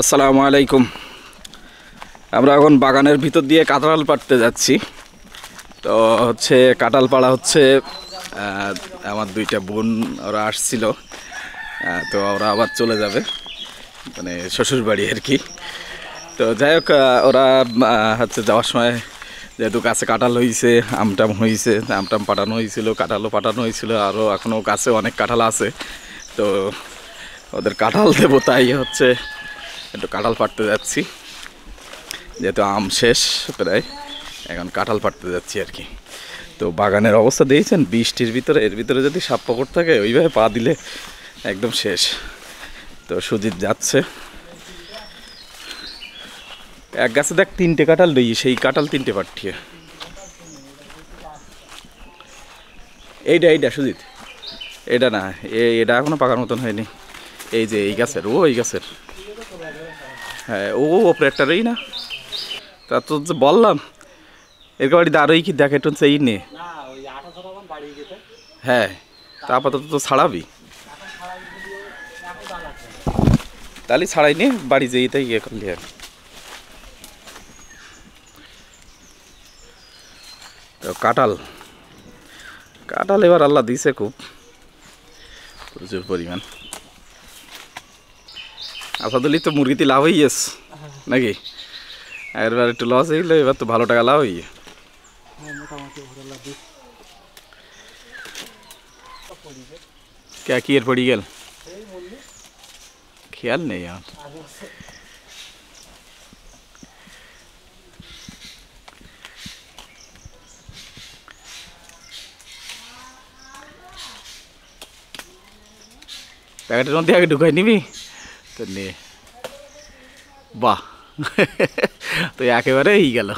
আসসালামু আলাইকুম। আমরা এখন বাগানের ভিতর দিয়ে কাঁঠাল পাড়তে যাচ্ছি। তো হচ্ছে কাঁঠাল পাড়া হচ্ছে আমার দুইটা বোন ওরা আসছিল, তো ওরা আবার চলে যাবে, মানে শ্বশুর বাড়ি আর কি। তো যাই হোক, ওরা হচ্ছে যাওয়ার সময় যেহেতু গাছে কাঁঠাল হয়েছে, আমটাম হয়েছে, আমটাম পাঠানো হয়েছিল, কাঁঠালও পাঠানো হয়েছিল, আরও এখনও গাছে অনেক কাঁঠাল আছে। তো ওদের কাঁঠাল দেবো, তাই হচ্ছে একটু কাঁঠাল পাড়তে যাচ্ছি। যেহেতু আম শেষ প্রায়, এখন কাঁঠাল পাড়তে যাচ্ছি আর কি। তো বাগানের অবস্থা দিয়েছেন, বৃষ্টির ভিতরে, এর ভিতরে যদি সাপ পকড় থাকে ওইভাবে পা দিলে একদম শেষ। তো সুজিত যাচ্ছে, এক গাছে দেখ 3টে কাঁঠাল দিই, সেই কাঁঠাল 3টে পাঠিয়ে। এইটা সুজিত, এটা না, এটা এখনো পাকার মতন হয়নি। এই যে এই গাছের, ওই গাছের, হ্যাঁ ও অপারেটারই না। তা তো বললাম এর বাড়ি দাঁড়াই কি দেখ একটু সেই নে। হ্যাঁ, তা আপাতত তো ছাড়াবি, তাহলে ছাড়াই নে, বাড়ি যেই তাই ইয়ে করলি আর। তো কাঁঠাল কাঁঠাল এবার আল্লাহ দিছে খুব প্রচুর পরিমাণ। আসাদুলি তো মুরগিতে লাভ হয়ে গেছে নাকি? এবার একটু লস হইলো, এবার তো ভালো টাকা লাভ হইয়ে। क्या कियर पड़ी गल, ख्याल नहीं यार। প্যাকেটের মধ্যে আগে ঢুকাই নিবি তো নে, বাহ তো একেবারে এই গেল।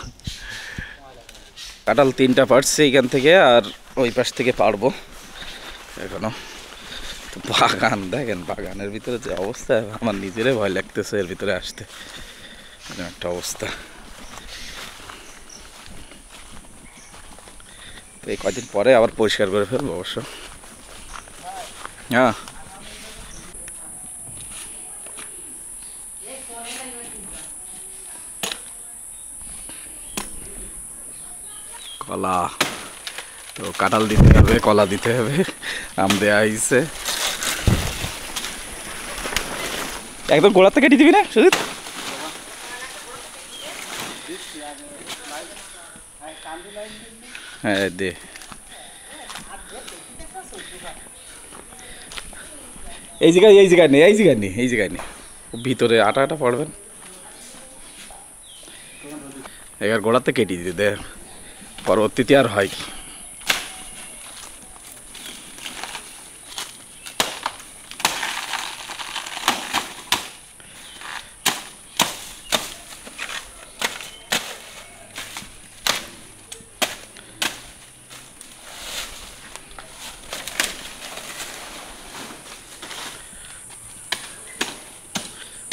কাঁঠাল 3টা পাড়ছি এখান থেকে, আর ওই পাশ থেকে পারবো এখনো। তো বাগান দেখেন, বাগানের ভিতরে যে অবস্থা, আমার নিজেরে ভয় লাগতেছে এর ভিতরে আসতে, একটা অবস্থা। তো এই কদিন পরে আবার পরিষ্কার করে ফেলবো অবশ্য। হ্যাঁ, কলা তো কাঁঠাল দিতে হবে, কলা দিতে হবে, আম দেয়া হয়েছে। একদম গোড়াতে কেটে দিবি না সুজিত? হ্যাঁ দে, এই জায়গায় নেই, এই জায়গায় নেই, ভিতরে আটা আটা পড়বেন। এবার গোড়াতে কেটে দিতে দে, পরবর্তীতে আর হয় কি।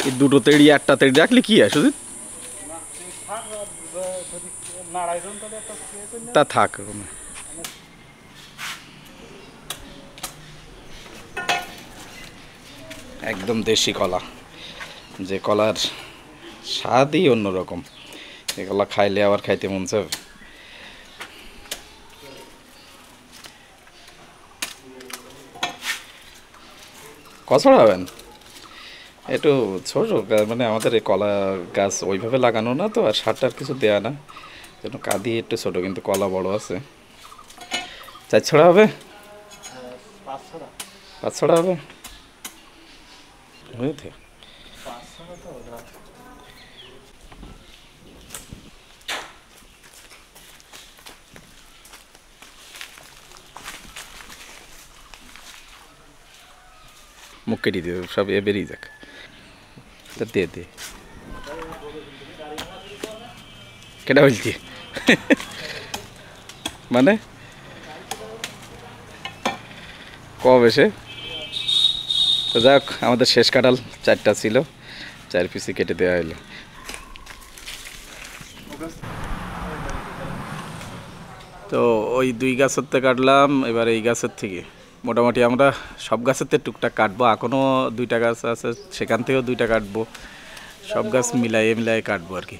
এই দুটো তেড়ি একটা তেড়ি রাখলে কি হয় সুজিত? তা থাক, একদম দেশি কলা, যে কলার স্বাদই অন্যরকম। এই কলা খাইলে আবার খাইতে মন চাবে। কচড়া হবেন একটু ছোট, মানে আমাদের এই কলা গাছ ওইভাবে লাগানো না তো, আর সারটার কিছু দেয়া না, যেন কাঁদি একটু ছোট, কিন্তু কলা বড় আছে। 4 ছড়া হবে, 5 ছড়া হবে, বুঝতে মুখ কেটে দিয়ে সব এ বেরিয়ে যাক। তা দে দে, কেটা বলছি মানে কবে সে। তো যাক, আমাদের শেষ কাঁঠাল 4টা ছিল, 4 পিসই কেটে দেওয়া হলো। তো ওই 2 গাছের থেকে কাটলাম, এবার এই গাছের থেকে মোটামুটি আমরা সব গাছের থেকে টুকটাক কাটবো। এখনও 2টা গাছ আছে, সেখান থেকেও 2টা কাটবো, সব গাছ মিলাই মিলাই কাটবো আর কি।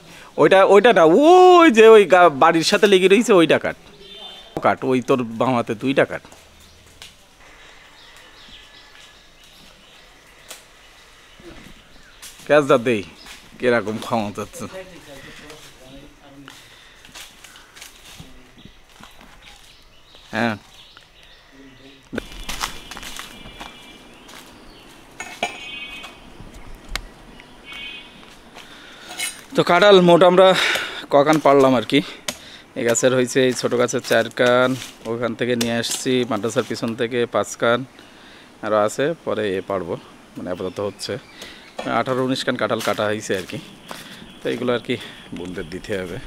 ওইটা না, ওই যে ওই বাড়ির সাথে লেগে রয়েছে ওইটা কাট কাট, ওই তোর বামাতে 2টা কাট। ক্যাচটা দেই কিরকম ক্ষমতা হচ্ছে। হ্যাঁ তো কাঁঠাল মোট আমরা ককান পারলাম আর কি। এই গাছের হয়েছে, এই ছোটো গাছের 4 কান, ওখান থেকে নিয়ে আসছি মাদ্রাসার পিছন থেকে 5 কান, আরও আছে পরে পারবো, মানে আপাতত হচ্ছে 18-19 কান কাঁঠাল কাটা হয়েছে আর কি। তো এইগুলো আর কি বোনদের দিতে হবে।